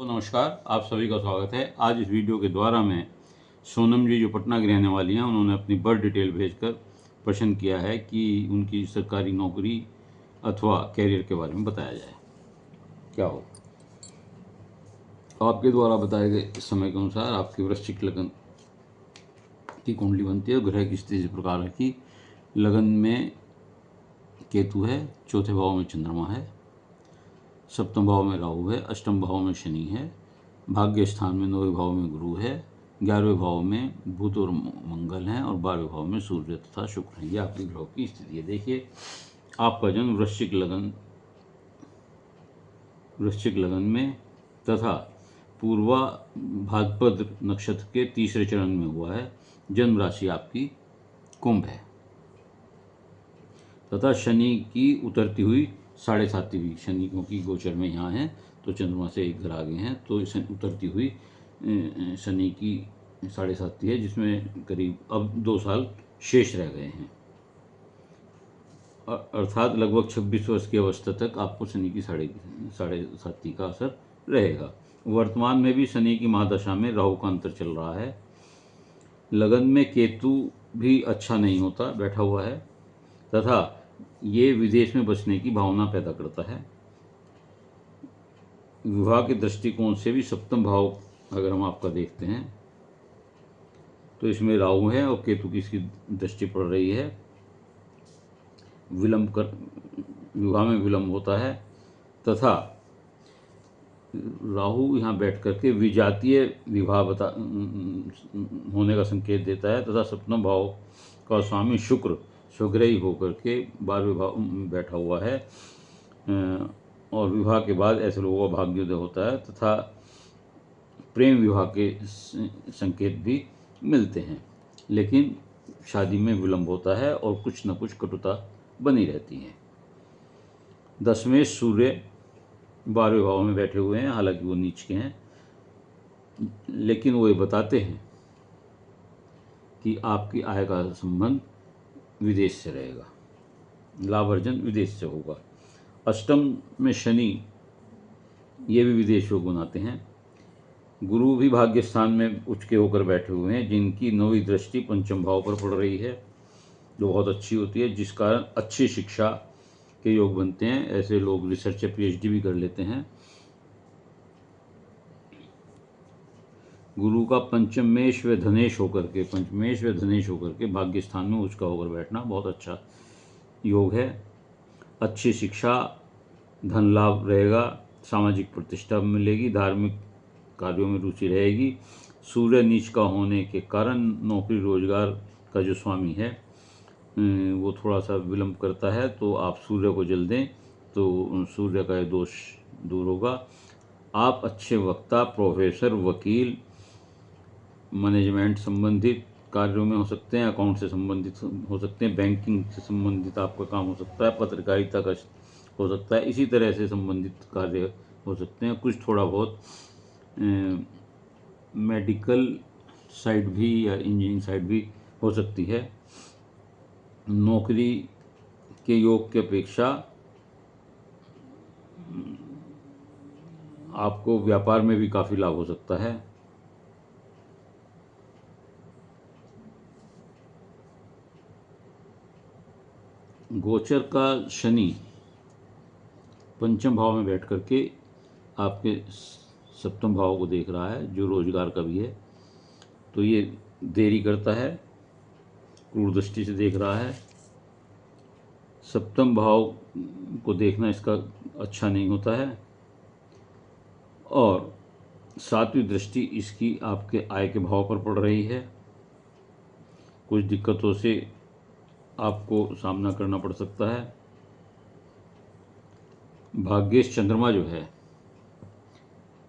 तो नमस्कार, आप सभी का स्वागत है। आज इस वीडियो के द्वारा मैं सोनम जी जो पटना की रहने वाली हैं, उन्होंने अपनी बर्थ डिटेल भेजकर प्रश्न किया है कि उनकी सरकारी नौकरी अथवा कैरियर के बारे में बताया जाए। क्या हो आपके द्वारा बताए गए समय के अनुसार आपकी वृश्चिक लगन की कुंडली बनती है। ग्रह की स्थिति इस प्रकार है कि लगन में केतु है, चौथे भाव में चंद्रमा है, सप्तम भाव में राहु है, अष्टम भाव में शनि है, भाग्य स्थान में 9वें भाव में गुरु है, 11वें भाव में बुध और मंगल हैं और 12वें भाव में सूर्य तथा शुक्र हैं। ये आपकी ग्रहों की स्थिति है। देखिए, आपका जन्म वृश्चिक लगन में तथा पूर्वा भाद्रपद नक्षत्र के तीसरे चरण में हुआ है। जन्म राशि आपकी कुंभ है तथा शनि की उतरती हुई 7.5वीं, शनि क्योंकि गोचर में यहाँ है तो चंद्रमा से एक घर आगे हैं, तो इस उतरती हुई शनि की 7.5 है, जिसमें करीब अब 2 साल शेष रह गए हैं। अर्थात लगभग 26 वर्ष की अवस्था तक आपको शनि की 7.5 का असर रहेगा। वर्तमान में भी शनि की महादशा में राहु का अंतर चल रहा है। लगन में केतु भी अच्छा नहीं होता, बैठा हुआ है तथा ये विदेश में बसने की भावना पैदा करता है। विवाह के दृष्टिकोण से भी सप्तम भाव अगर हम आपका देखते हैं तो इसमें राहु है और केतु की इसकी दृष्टि पड़ रही है। विवाह में विलंब होता है तथा राहु यहाँ बैठ करके विजातीय विवाह होने का संकेत देता है तथा सप्तम भाव का स्वामी शुक्र स्वग्रही होकर के 12वें भाव बैठा हुआ है और विवाह के बाद ऐसे लोगों का भाग्योदय होता है तथा प्रेम विवाह के संकेत भी मिलते हैं, लेकिन शादी में विलंब होता है और कुछ न कुछ कटुता बनी रहती है। 10वें सूर्य 12वें भाव में बैठे हुए हैं, हालांकि वो नीच के हैं, लेकिन वो ये बताते हैं कि आपकी आय का संबंध विदेश से रहेगा, लाभ अर्जन विदेश से होगा। अष्टम में शनि ये भी विदेश योग बनाते हैं। गुरु भी भाग्य स्थान में उच्च के होकर बैठे हुए हैं, जिनकी 9वीं दृष्टि पंचम भाव पर पड़ रही है, जो बहुत अच्छी होती है, जिस कारण अच्छी शिक्षा के योग बनते हैं। ऐसे लोग रिसर्च या पीएचडी भी कर लेते हैं। गुरु का पंचमेश व धनेश होकर के भाग्य स्थान में उच्च का होकर बैठना बहुत अच्छा योग है। अच्छी शिक्षा, धन लाभ रहेगा, सामाजिक प्रतिष्ठा मिलेगी, धार्मिक कार्यों में रुचि रहेगी। सूर्य नीच का होने के कारण नौकरी रोजगार का जो स्वामी है वो थोड़ा सा विलंब करता है, तो आप सूर्य को जल दें तो सूर्य का ये दोष दूर होगा। आप अच्छे वक्ता, प्रोफेसर, वकील, मैनेजमेंट संबंधित कार्यों में हो सकते हैं, अकाउंट से संबंधित हो सकते हैं, बैंकिंग से संबंधित आपका काम हो सकता है, पत्रकारिता का हो सकता है, इसी तरह से संबंधित कार्य हो सकते हैं। कुछ थोड़ा बहुत मेडिकल साइड भी या इंजीनियरिंग साइड भी हो सकती है। नौकरी के योग की अपेक्षा आपको व्यापार में भी काफ़ी लाभ हो सकता है। गोचर का शनि पंचम भाव में बैठ करके आपके सप्तम भाव को देख रहा है, जो रोजगार का भी है, तो ये देरी करता है, क्रूर दृष्टि से देख रहा है। सप्तम भाव को देखना इसका अच्छा नहीं होता है और 7वीं दृष्टि इसकी आपके आय के भाव पर पड़ रही है। कुछ दिक्कतों से आपको सामना करना पड़ सकता है। भाग्येश चंद्रमा जो है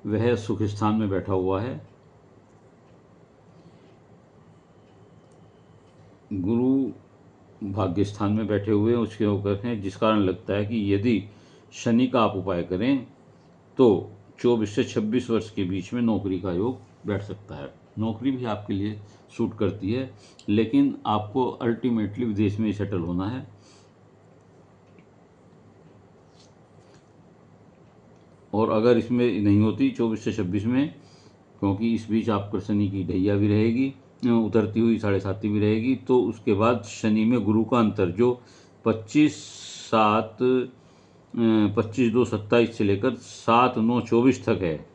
वह सुख स्थान में बैठा हुआ है। गुरु भाग्य स्थान में बैठे हुए उसके होकर हैं, जिस कारण लगता है कि यदि शनि का आप उपाय करें तो 24 से 26 वर्ष के बीच में नौकरी का योग बैठ सकता है। नौकरी भी आपके लिए सूट करती है, लेकिन आपको अल्टीमेटली विदेश में सेटल होना है। और अगर इसमें नहीं होती 24 से 26 में, क्योंकि इस बीच आपको शनि की ढैया भी रहेगी, उतरती हुई 7.5 भी रहेगी, तो उसके बाद शनि में गुरु का अंतर जो 25/2/27 से लेकर 7/9/24 तक है।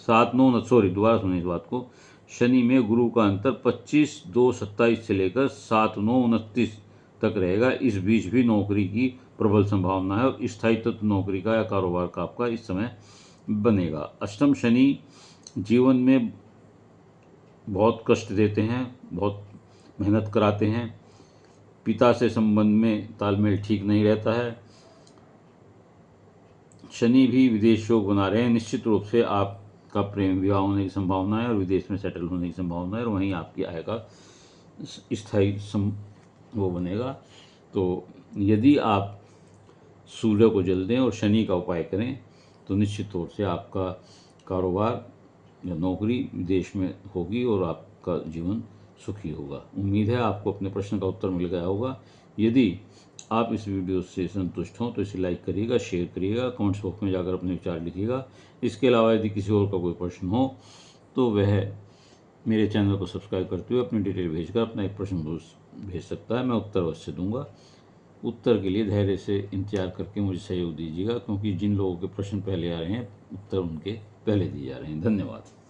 7/9 सॉरी, दोबारा सुनिए इस बात को। शनि में गुरु का अंतर 25/2/27 से लेकर 7/9/29 तक रहेगा। इस बीच भी नौकरी की प्रबल संभावना है और स्थायित्व नौकरी का या कारोबार का आपका इस समय बनेगा। अष्टम शनि जीवन में बहुत कष्ट देते हैं, बहुत मेहनत कराते हैं। पिता से संबंध में तालमेल ठीक नहीं रहता है। शनि भी विदेश योग बना रहे हैं। निश्चित रूप से आपका प्रेम विवाह होने की संभावना है और विदेश में सेटल होने की संभावना है, और वहीं आपकी आय का स्थायी वो बनेगा। तो यदि आप सूर्य को जल दें और शनि का उपाय करें तो निश्चित तौर से आपका कारोबार या नौकरी विदेश में होगी और आपका जीवन सुखी होगा। उम्मीद है आपको अपने प्रश्न का उत्तर मिल गया होगा। यदि आप इस वीडियो से संतुष्ट हों तो इसे लाइक करिएगा, शेयर करिएगा, कमेंट्स बॉक्स में जाकर अपने विचार लिखिएगा। इसके अलावा यदि किसी और का कोई प्रश्न हो तो वह मेरे चैनल को सब्सक्राइब करते हुए अपनी डिटेल भेजकर अपना एक प्रश्न भेज सकता है। मैं उत्तर अवश्य दूंगा। उत्तर के लिए धैर्य से इंतजार करके मुझे सहयोग दीजिएगा, क्योंकि जिन लोगों के प्रश्न पहले आ रहे हैं उत्तर उनके पहले दिए जा रहे हैं। धन्यवाद।